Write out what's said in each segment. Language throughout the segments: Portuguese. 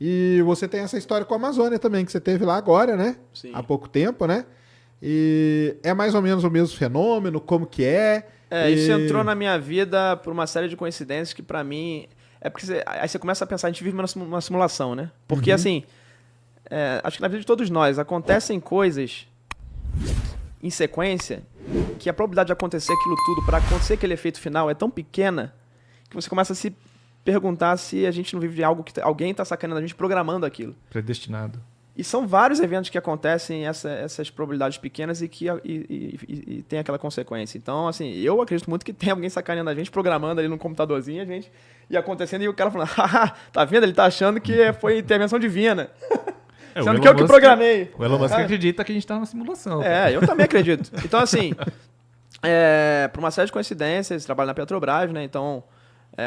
E você tem essa história com a Amazônia também, que você teve lá agora, né? Sim. Há pouco tempo, né? E é mais ou menos o mesmo fenômeno, como que é? Isso entrou na minha vida por uma série de coincidências que pra mim... É porque aí você começa a pensar, a gente vive numa simulação, né? Porque assim, acho que na vida de todos nós acontecem coisas em sequência que a probabilidade de acontecer aquilo tudo, pra acontecer aquele efeito final é tão pequena que você começa a se perguntar se a gente não vive de algo que alguém tá sacaneando a gente programando aquilo. Predestinado. E são vários eventos que acontecem essas probabilidades pequenas e que e tem aquela consequência. Então, assim, eu acredito muito que tem alguém sacaneando a gente, programando ali no computadorzinho a gente, e acontecendo, e o cara falando, haha, tá vendo? Ele tá achando que foi intervenção divina. Sendo que eu que programei. O Elon Musk acredita que a gente tá numa simulação. Eu também acredito. Então, assim, por uma série de coincidências, trabalho na Petrobras, né? Então,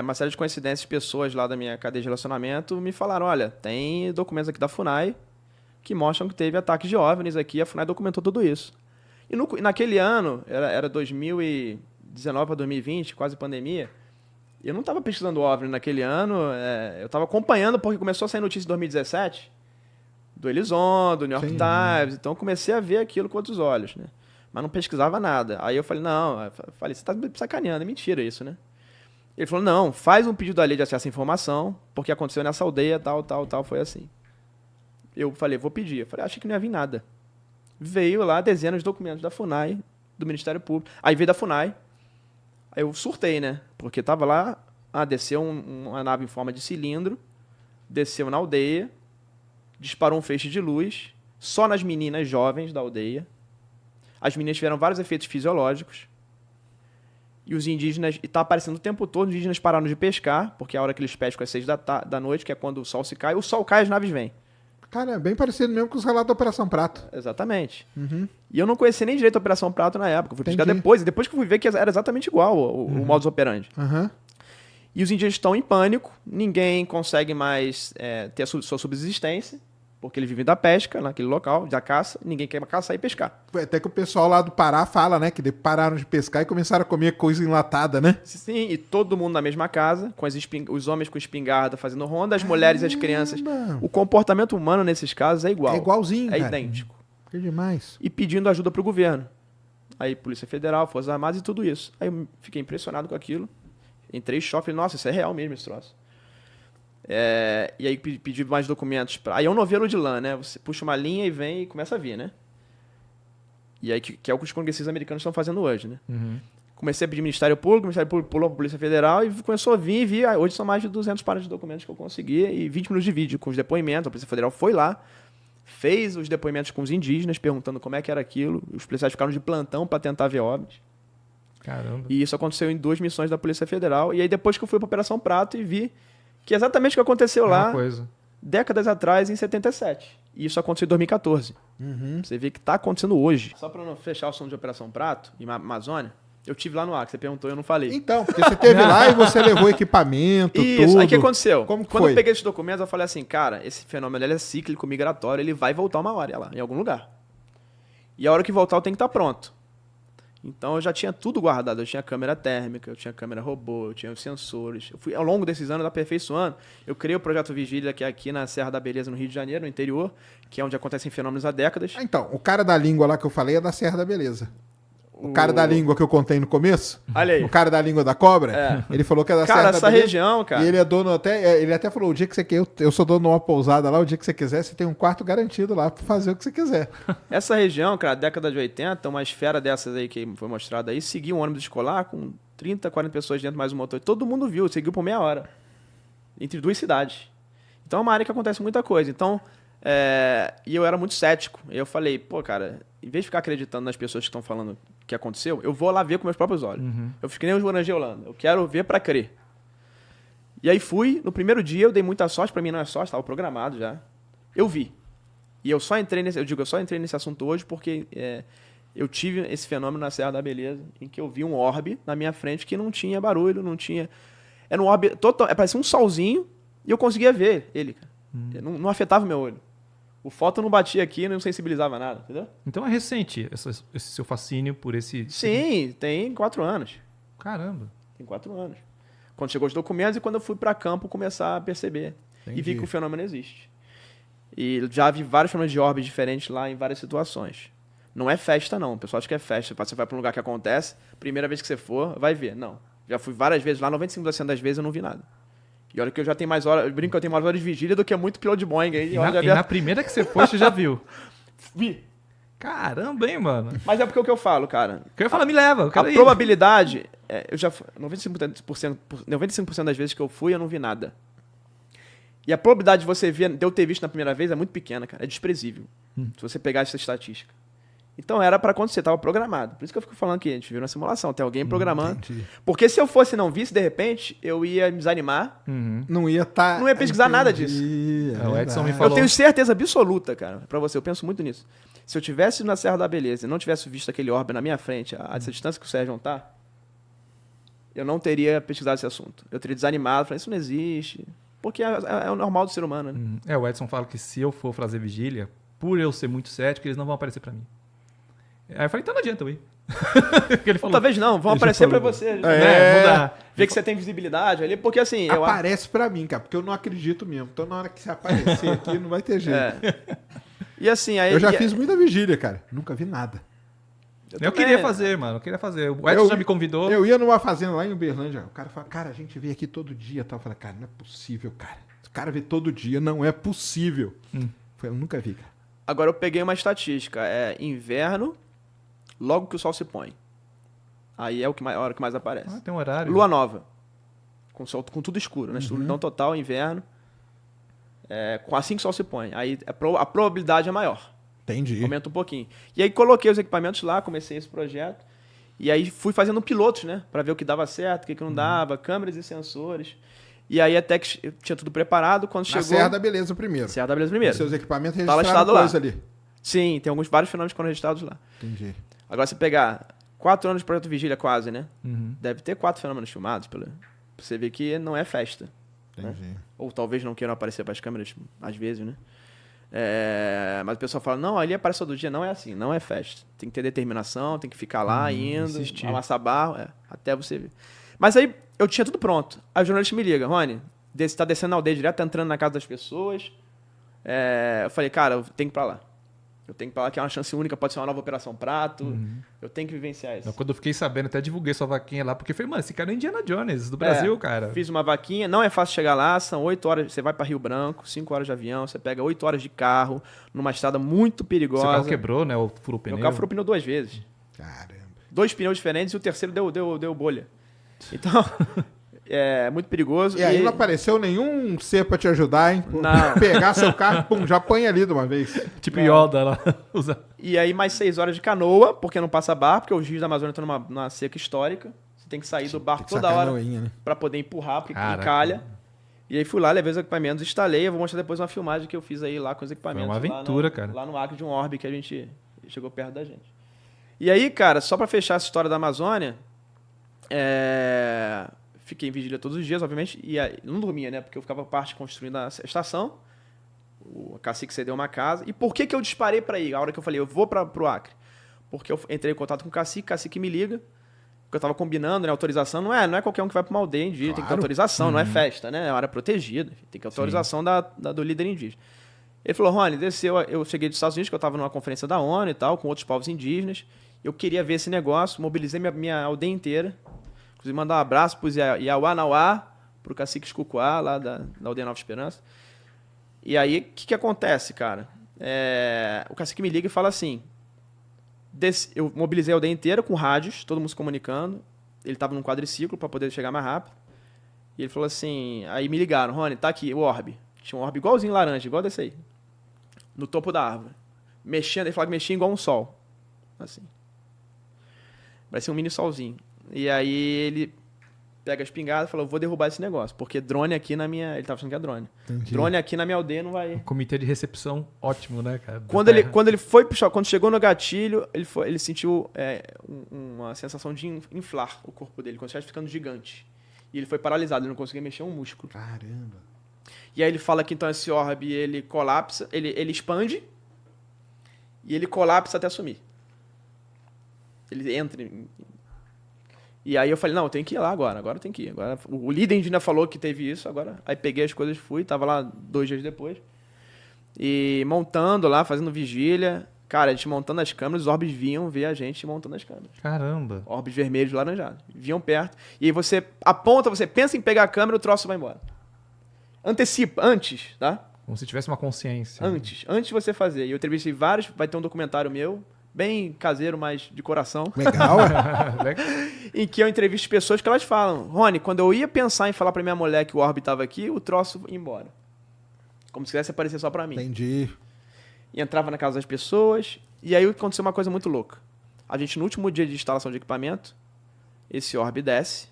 uma série de coincidências, pessoas lá da minha cadeia de relacionamento me falaram, olha, tem documentos aqui da FUNAI que mostram que teve ataques de OVNIs aqui, a FUNAI documentou tudo isso. E naquele ano, era 2019 para 2020, quase pandemia, eu não estava pesquisando OVNI naquele ano, eu estava acompanhando porque começou a sair notícia em 2017, do Elizondo, do New York Times, então eu comecei a ver aquilo com outros olhos, né? Mas não pesquisava nada. Aí eu falei, você está me sacaneando, é mentira isso, né? Ele falou, não, faz um pedido à lei de acesso à informação, porque aconteceu nessa aldeia, tal, foi assim. Eu falei, vou pedir. Eu falei, achei que não ia vir nada. Veio lá dezenas de documentos da FUNAI, do Ministério Público. Aí veio da FUNAI. Aí eu surtei, né? Porque tava lá, desceu uma nave em forma de cilindro, desceu na aldeia, disparou um feixe de luz, só nas meninas jovens da aldeia. As meninas tiveram vários efeitos fisiológicos. E os indígenas, e tá aparecendo o tempo todo, os indígenas pararam de pescar, porque é a hora que eles pescam é 6 da noite, que é quando o sol se cai. O sol cai, as naves vêm. Cara, é bem parecido mesmo com os relatos da Operação Prato. Exatamente. E eu não conhecia nem direito a Operação Prato na época. Fui pesquisar depois que eu fui ver que era exatamente igual o modus operandi. E os indígenas estão em pânico, ninguém consegue mais ter a sua subsistência, porque eles vivem da pesca naquele local, da caça, ninguém quer caçar e pescar. Até que o pessoal lá do Pará fala, né, que pararam de pescar e começaram a comer coisa enlatada, né? Sim, e todo mundo na mesma casa, com os homens com espingarda fazendo ronda, as mulheres e as crianças. O comportamento humano nesses casos é igual. É igualzinho, É cara. idêntico. Que demais. E pedindo ajuda pro governo. Aí Polícia Federal, Forças Armadas e tudo isso. Aí eu fiquei impressionado com aquilo. Entrei em choque, falei, nossa, isso é real mesmo esse troço. E aí pedi mais documentos. Aí é um novelo de lã, né? Você puxa uma linha e vem e começa a vir, né? E aí que é o que os congressistas americanos estão fazendo hoje, né? Comecei a pedir Ministério Público pulou para a Polícia Federal e começou a vir e vi. Hoje são mais de 200 páginas de documentos que eu consegui e 20 minutos de vídeo com os depoimentos. A Polícia Federal foi lá, fez os depoimentos com os indígenas, perguntando como é que era aquilo. Os policiais ficaram de plantão para tentar ver OVNIs. Caramba. E isso aconteceu em 2 missões da Polícia Federal. E aí depois que eu fui para Operação Prato e vi que é exatamente o que aconteceu lá décadas atrás, em 77. E isso aconteceu em 2014. Você vê que está acontecendo hoje. Só para não fechar o som de Operação Prato, em Amazônia, eu tive lá no Acre, você perguntou e eu não falei. Então, porque você teve lá e você levou equipamento, isso, tudo. Aí o que aconteceu? Como que Quando foi? eu peguei esses documentos, eu falei assim, cara, esse fenômeno ele é cíclico, migratório, ele vai voltar uma hora lá, em algum lugar. E a hora que voltar eu tenho que estar pronto. Então eu já tinha tudo guardado, eu tinha câmera térmica, eu tinha câmera robô, eu tinha os sensores. Eu fui, ao longo desses anos, aperfeiçoando. Eu criei o Projeto Vigília, que é aqui na Serra da Beleza, no Rio de Janeiro, no interior, que é onde acontecem fenômenos há décadas. Então, o cara da língua lá que eu falei é da Serra da Beleza. O cara da língua que eu contei no começo, olha aí. O cara da língua da cobra, ele falou que é da Cara, Serra da essa Beleza. região, cara. E ele é dono ele até falou, o dia que você quer, eu sou dono de uma pousada lá, o dia que você quiser, você tem um quarto garantido lá pra fazer o que você quiser. Essa região, cara, década de 80, uma esfera dessas aí que foi mostrada aí, seguiu um ônibus escolar com 30, 40 pessoas dentro, mais um motor. Todo mundo viu, seguiu por meia hora. Entre 2 cidades. Então é uma área que acontece muita coisa. Então, e eu era muito cético. E eu falei, pô, cara, em vez de ficar acreditando nas pessoas que estão falando que aconteceu, eu vou lá ver com meus próprios olhos. Eu fiquei nem os Holanda. Eu quero ver pra crer. E aí fui, no primeiro dia eu dei muita sorte, pra mim não é sorte, estava programado já. Eu vi. E eu só entrei nesse assunto hoje porque eu tive esse fenômeno na Serra da Beleza, em que eu vi um orbe na minha frente que não tinha barulho, não tinha... Era um orbe total, parecia um solzinho e eu conseguia ver ele, cara. Não afetava o meu olho. O fóton não batia aqui, não sensibilizava nada, entendeu? Então é recente esse seu fascínio por esse... Sim, tem 4 anos. Caramba. Tem 4 anos. Quando chegou os documentos e quando eu fui para campo começar a perceber. e vi que o fenômeno existe. E já vi vários fenômenos de orbes diferentes lá em várias situações. Não é festa, não. O pessoal acha que é festa. Você vai para um lugar que acontece, primeira vez que você for, vai ver. Não. Já fui várias vezes lá, 95% das vezes eu não vi nada. E olha que eu já tenho mais horas, eu brinco que eu tenho mais horas de vigília do que muito piloto de Boeing. Aí, E na primeira que você foi, você já viu. Vi. Caramba, hein, mano. Mas é porque o que eu falo, cara. O que eu ia falar, me leva. Eu A quero ir. probabilidade, eu já 95% das vezes que eu fui, eu não vi nada. E a probabilidade de você ver, de eu ter visto na primeira vez é muito pequena, cara. É desprezível. Se você pegar essa estatística. Então era pra acontecer, tava programado. Por isso que eu fico falando que a gente viu na simulação, tem alguém programando. Entendi. Porque se eu fosse e não visse, de repente, eu ia me desanimar. Não ia estar. Não ia pesquisar nada disso. O Edson me Eu falou. tenho certeza absoluta, cara, pra você, eu penso muito nisso. Se eu tivesse na Serra da Beleza e não tivesse visto aquele orbe na minha frente, a essa distância que o Sérgio tá, eu não teria pesquisado esse assunto. Eu teria desanimado, falei, isso não existe. Porque é o normal do ser humano, né? O Edson fala que se eu for fazer vigília, por eu ser muito cético, eles não vão aparecer pra mim. Aí eu falei, então não adianta eu ir. Porque ele falou, Talvez não, vão Ele já aparecer pra falou. você. mudar. Ver que você tem visibilidade ali, porque assim, eu acho. Aparece pra mim, cara, porque eu não acredito mesmo. Então na hora que você aparecer aqui, não vai ter jeito. E assim, aí. Eu já fiz muita vigília, cara. Nunca vi nada. Eu também, queria fazer, mano. Eu queria fazer. O Edson já me convidou. Eu ia numa fazenda lá em Uberlândia. O cara fala, cara, a gente vê aqui todo dia. Tal. Eu falei, cara, não é possível, cara. O cara vê todo dia, não é possível. Eu falei, eu nunca vi, cara. Agora eu peguei uma estatística. É inverno, logo que o sol se põe. Aí é a hora que mais aparece. Ah, tem um horário. Lua nova. Com tudo escuro, né? Escuridão total, inverno. Assim que o sol se põe. Aí a probabilidade é maior. Entendi. Aumenta um pouquinho. E aí coloquei os equipamentos lá, comecei esse projeto. E aí fui fazendo pilotos, né? Pra ver o que dava certo, o que não dava, câmeras e sensores. E aí até que eu tinha tudo preparado, quando Na chegou... Serra da Beleza primeiro. Serra da Beleza primeiro. Seus equipamentos Tá lá registraram listado lá. coisa ali. Sim, tem vários fenômenos que foram registrados lá. Entendi. Agora, se pegar 4 anos de Projeto Vigília quase, né? Deve ter 4 fenômenos filmados, pra você ver que não é festa. Entendi. Ou talvez não queiram aparecer para as câmeras, às vezes, né? Mas o pessoal fala, não, ali aparece todo dia. Não é assim, não é festa. Tem que ter determinação, tem que ficar lá, indo, insistir. amassar barro, até você ver. Mas aí, eu tinha tudo pronto. Aí o jornalista me liga, Rony, você tá descendo na aldeia direto, tá entrando na casa das pessoas. Eu falei, cara, eu tenho que ir pra lá. Eu tenho que ir pra lá, que é uma chance única, pode ser uma nova Operação Prato. Eu tenho que vivenciar isso. Quando eu fiquei sabendo, até divulguei sua vaquinha lá, porque eu falei, mano, esse cara é Indiana Jones do Brasil, cara. Fiz uma vaquinha, não é fácil chegar lá, são 8 horas, você vai para Rio Branco, 5 horas de avião, você pega 8 horas de carro, numa estrada muito perigosa. Seu carro quebrou, né? Ou furou o pneu. Meu carro furou o pneu 2 vezes. Caramba. 2 pneus diferentes e o terceiro deu bolha. Então, é muito perigoso. E aí não apareceu nenhum ser pra te ajudar, hein? Não. Pegar seu carro, pum, já põe ali de uma vez. Tipo Yoda lá. Usa. E aí mais 6 horas de canoa, porque não passa barco, porque os rios da Amazônia estão numa seca histórica. Você tem que sair do barco toda hora Né? para poder empurrar, porque Caraca. encalha. E aí fui lá, levei os equipamentos, instalei. Eu vou mostrar depois uma filmagem que eu fiz aí lá com os equipamentos. Foi uma aventura, lá cara. Lá no Acre de um orbe que a gente chegou perto da gente. E aí, cara, só para fechar essa história da Amazônia, fiquei em vigília todos os dias, obviamente, e aí, não dormia, né? Porque eu ficava parte construindo a estação. O cacique cedeu uma casa. E por que eu disparei para ir? A hora que eu falei, eu vou pro Acre. Porque eu entrei em contato com o cacique me liga. Porque eu tava combinando, né? Autorização não é qualquer um que vai pra uma aldeia indígena, tem que ter Claro. autorização, não é festa, né? É uma área protegida, tem que ter autorização do líder indígena. Ele falou, Rony, desceu, eu cheguei dos Estados Unidos, que eu tava numa conferência da ONU e tal, com outros povos indígenas. Eu queria ver esse negócio, mobilizei minha aldeia inteira. Inclusive, mandar um abraço pros Iauá-Nauá, pro cacique Escucuá, lá da aldeia Nova Esperança. E aí, o que acontece, cara? O cacique me liga e fala assim, eu mobilizei a aldeia inteira com rádios, todo mundo se comunicando. Ele estava num quadriciclo para poder chegar mais rápido. E ele falou assim, aí me ligaram, Rony, tá aqui, o orbe. Tinha um orbe igualzinho laranja, igual desse aí. No topo da árvore. Mexendo, ele falou que mexia igual um sol. Assim. Parecia um mini solzinho. E aí ele pega a espingarda e falou, vou derrubar esse negócio. Porque drone aqui na minha... Ele tava achando que é drone. Entendi. Drone aqui na minha aldeia não vai... Comitê de recepção ótimo, né, cara? Da Quando terra. ele foi puxar, quando chegou no gatilho, ele sentiu uma sensação de inflar o corpo dele, como se estivesse ficando gigante. E ele foi paralisado, ele não conseguia mexer um músculo. Caramba. E aí ele fala que então esse orbe, ele colapsa, ele expande e ele colapsa até sumir. Ele entra. E aí eu falei, não, eu tenho que ir lá agora eu tenho que ir. Agora, o líder ainda falou que teve isso, agora. Aí peguei as coisas e fui, tava lá 2 dias depois. E montando lá, fazendo vigília. Cara, a gente montando as câmeras, os orbes vinham ver a gente montando as câmeras. Caramba. Orbes vermelhos, laranjados. Vinham perto. E aí você aponta, você pensa em pegar a câmera, o troço vai embora. Antecipa, antes, tá? Como se tivesse uma consciência. Antes de você fazer. E eu entrevistei vários, vai ter um documentário meu, bem caseiro, mas de coração, Legal. Legal. em que eu entrevisto pessoas que elas falam, Rony, quando eu ia pensar em falar pra minha mulher que o orbe tava aqui, o troço ia embora. Como se quisesse aparecer só pra mim. Entendi. E entrava na casa das pessoas, e aí aconteceu uma coisa muito louca. A gente, no último dia de instalação de equipamento, esse orbe desce,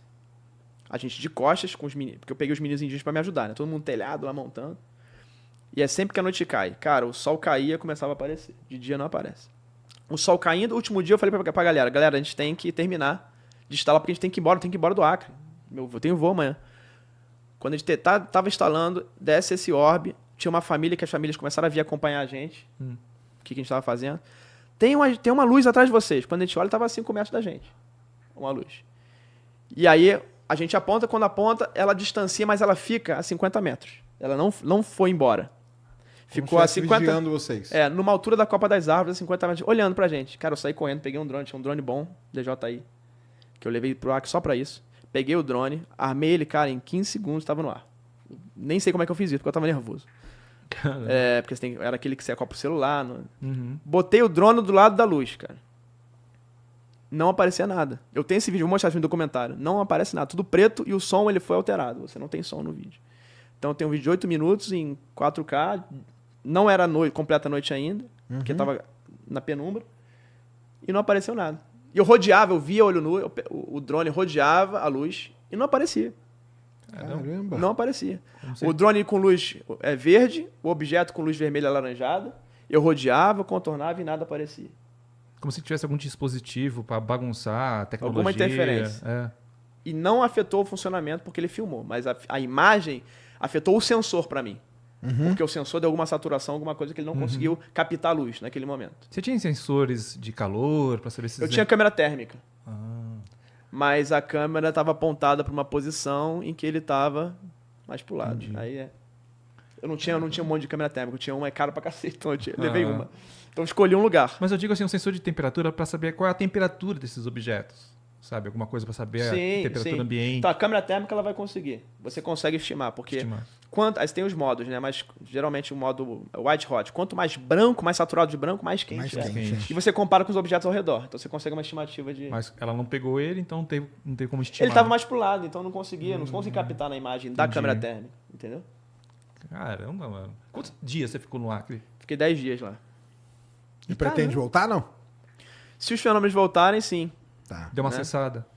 a gente de costas, com os meninos, porque eu peguei os meninos indígenas pra me ajudar, né? Todo mundo telhado lá montando. E é sempre que a noite cai. Cara, o sol caía, começava a aparecer. De dia não aparece. O sol caindo, o último dia eu falei pra galera, a gente tem que terminar de instalar, porque a gente tem que ir embora do Acre. Eu tenho voo amanhã. Quando a gente tava instalando, desce esse orbe, tinha uma família que as famílias começaram a vir acompanhar a gente. O que a gente tava fazendo. Tem uma luz atrás de vocês. Quando a gente olha, tava a 5 metros da gente. Uma luz. E aí, a gente aponta, quando aponta, ela distancia, mas ela fica a 50 metros. Ela não foi embora. Ficou a 50... vigiando vocês. numa altura da Copa das Árvores, a 50 metros, olhando pra gente. Cara, eu saí correndo, peguei um drone, tinha um drone bom, DJI, que eu levei pro Acre só pra isso. Peguei o drone, armei ele, cara, em 15 segundos tava no ar. Nem sei como é que eu fiz isso, porque eu tava nervoso. Porque era aquele que você acopla o celular. Botei o drone do lado da luz, cara. Não aparecia nada. Eu tenho esse vídeo, vou mostrar no documentário. Não aparece nada, tudo preto e o som ele foi alterado. Você não tem som no vídeo. Então tem um vídeo de 8 minutos em 4K. Não era completa noite ainda, porque tava na penumbra. E não apareceu nada. E eu rodeava, eu via olho nu, o drone rodeava a luz e não aparecia. Caramba. Não aparecia. O drone com luz verde, o objeto com luz vermelha alaranjada. Eu rodeava, contornava e nada aparecia. Como se tivesse algum dispositivo para bagunçar a tecnologia. Alguma interferência. E não afetou o funcionamento porque ele filmou. Mas a imagem afetou o sensor para mim. Porque o sensor deu alguma saturação, alguma coisa que ele não conseguiu captar a luz naquele momento. Você tinha sensores de calor para saber se... Eu tinha câmera térmica. Mas a câmera estava apontada para uma posição em que ele estava mais pro lado. Aí eu não tinha um monte de câmera térmica, eu tinha uma, é caro pra cacete, então eu levei uma. Então eu escolhi um lugar. Mas eu digo assim, um sensor de temperatura para saber qual é a temperatura desses objetos. Sabe? Alguma coisa para saber a temperatura ambiente. Então a câmera térmica ela vai conseguir. Você consegue estimar, porque aí você tem os modos, né? Mas geralmente o modo white hot. Quanto mais branco, mais saturado de branco, mais quente. E você compara com os objetos ao redor. Então você consegue uma estimativa de... Mas ela não pegou ele, então não teve como estimar. Ele estava mais pro lado, então não conseguia captar na imagem da câmera térmica. Entendeu? Caramba, mano. Quantos dias você ficou no Acre? Fiquei 10 dias lá. E pretende voltar, não? Se os fenômenos voltarem, sim. Tá. Deu uma acessada.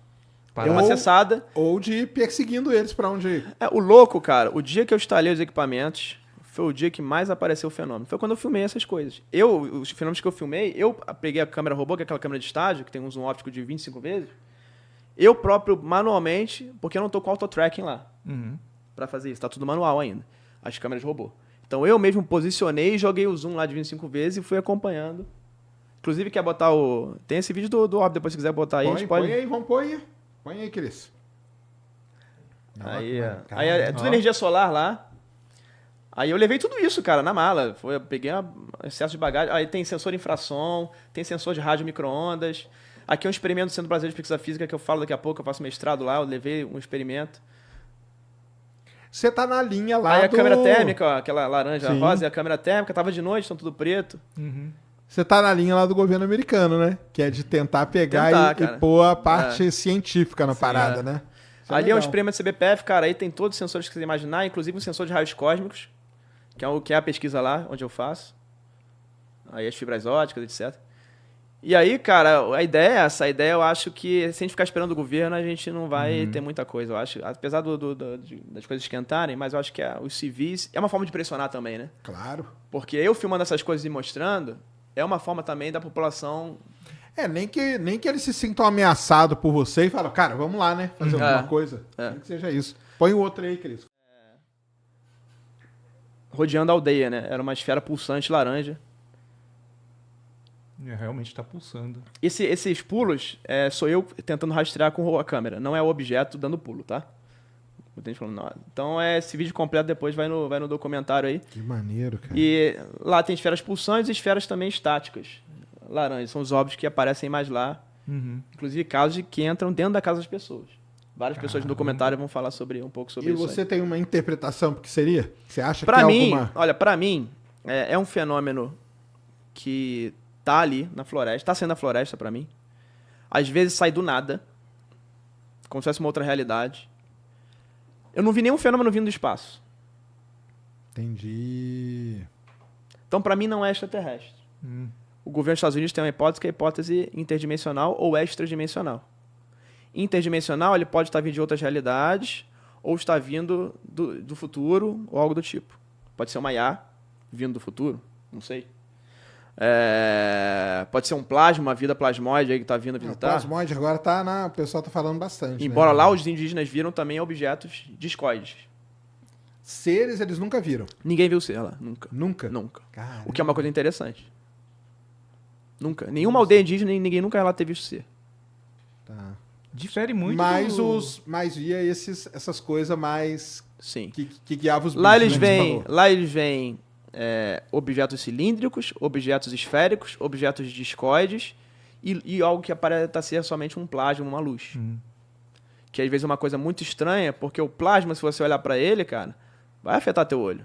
Deu uma acessada. Ou de ir perseguindo eles pra onde ir. O louco, cara, o dia que eu instalei os equipamentos foi o dia que mais apareceu o fenômeno. Foi quando eu filmei essas coisas. Os fenômenos que eu filmei, eu peguei a câmera robô, que é aquela câmera de estágio, que tem um zoom óptico de 25 vezes. Eu próprio, manualmente, porque eu não tô com auto-tracking lá. Pra fazer isso. Tá tudo manual ainda. As câmeras robô. Então eu mesmo posicionei e joguei o zoom lá de 25 vezes e fui acompanhando. Inclusive, quer botar o... Tem esse vídeo do Orbe, depois se quiser botar aí, a gente pode... Põe aí, vamos pôr aí. Põe aí, Cris. Aí é tudo energia solar lá. Aí eu levei tudo isso, cara, na mala. Eu peguei excesso de bagagem. Aí tem sensor de infrasom, tem sensor de rádio micro-ondas. Aqui é um experimento do Centro Brasileiro de Pesquisa Física que eu falo daqui a pouco, eu faço mestrado lá, eu levei um experimento. Você tá na linha lá aí a câmera térmica, ó, aquela laranja rosa, e a câmera térmica tava de noite, estão tudo preto. Você tá na linha lá do governo americano, né? Que é de tentar pegar e pôr a parte científica na parada, né? Ali é um experimento CBPF, cara, aí tem todos os sensores que você imaginar, inclusive um sensor de raios cósmicos, que é a pesquisa lá, onde eu faço. Aí as fibras óticas, etc. E aí, cara, a ideia é essa. A ideia, eu acho que se a gente ficar esperando o governo, a gente não vai ter muita coisa. Eu acho, apesar das coisas esquentarem, mas eu acho que os civis... É uma forma de pressionar também, né? Claro. Porque eu filmando essas coisas e mostrando, é uma forma também da população... Nem que eles se sintam ameaçados por você e falam, cara, vamos lá, né? Fazer alguma coisa. Nem que seja isso. Põe o outro aí, Cris. Rodeando a aldeia, né? Era uma esfera pulsante laranja. Realmente está pulsando. Esses pulos sou eu tentando rastrear com a câmera, não é o objeto dando pulo, tá? Muita gente falando, não. Então, esse vídeo completo depois vai no documentário aí. Que maneiro, cara. E lá tem esferas pulsantes e esferas também estáticas. Laranjas, são os óbvios que aparecem mais lá. Uhum. Inclusive casos que entram dentro da casa das pessoas. Várias pessoas no documentário vão falar um pouco sobre E isso. você tem uma interpretação porque seria? Você acha Pra que mim, alguma... olha, pra mim, é um fenômeno que tá ali na floresta, tá sendo a floresta pra mim. Às vezes sai do nada, como se fosse uma outra realidade. Eu não vi nenhum fenômeno vindo do espaço. Entendi. Então, pra mim, não é extraterrestre. O governo dos Estados Unidos tem uma hipótese que é a hipótese interdimensional ou extradimensional. Interdimensional, ele pode estar vindo de outras realidades ou estar vindo do futuro ou algo do tipo. Pode ser uma IA vindo do futuro, não sei. Pode ser um plasma, uma vida plasmóide aí que está vindo O visitar. plasmóide agora tá o pessoal tá falando bastante. Embora né? lá os indígenas viram também objetos discoides. Seres eles nunca viram. Ninguém viu ser lá, nunca. Nunca? Nunca. Caramba. O que é uma coisa interessante. Nunca. Nenhuma aldeia indígena, ninguém nunca lá ter visto ser. Tá. Difere muito Mas via essas coisas mais Sim. que guiavam os bichos. Lá eles né, que veem, você falou. objetos cilíndricos, objetos esféricos, objetos discoides e algo que aparenta ser somente um plasma, uma luz. Que às vezes é uma coisa muito estranha, porque o plasma, se você olhar pra ele, cara, vai afetar teu olho.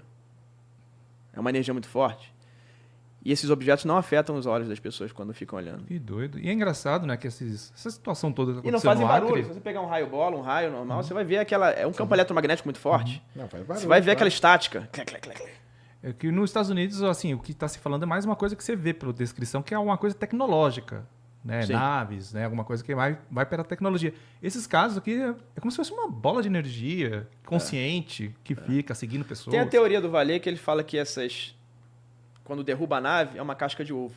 É uma energia muito forte. E esses objetos não afetam os olhos das pessoas quando ficam olhando. Que doido. E é engraçado, né, que essa situação toda que E não aconteceu fazem no Acre, barulho. Se você pegar um raio bola, um raio normal, você vai ver aquela... É um campo eletromagnético muito forte. Não, faz barulho, Você vai ver claro. aquela estática. Clec, clec, clec, clec. É que nos Estados Unidos, assim, o que está se falando é mais uma coisa que você vê pela descrição, que é uma coisa tecnológica, né? Sim. Naves, né? Alguma coisa que vai pela tecnologia. Esses casos aqui é como se fosse uma bola de energia consciente que fica seguindo pessoas. Tem a teoria do Vallée que ele fala que quando derruba a nave, é uma casca de ovo.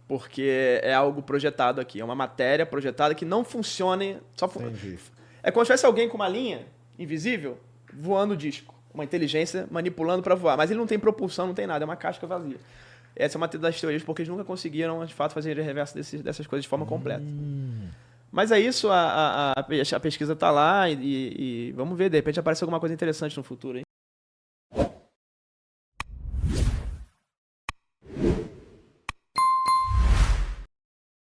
Porque é algo projetado aqui. É uma matéria projetada que não funciona... Entendi. É como se tivesse alguém com uma linha invisível voando o disco. Uma inteligência manipulando para voar. Mas ele não tem propulsão, não tem nada. É uma casca vazia. Essa é uma das teorias, porque eles nunca conseguiram, de fato, fazer reverso dessas coisas de forma completa. Mas é isso, a pesquisa está lá e vamos ver. De repente aparece alguma coisa interessante no futuro, hein?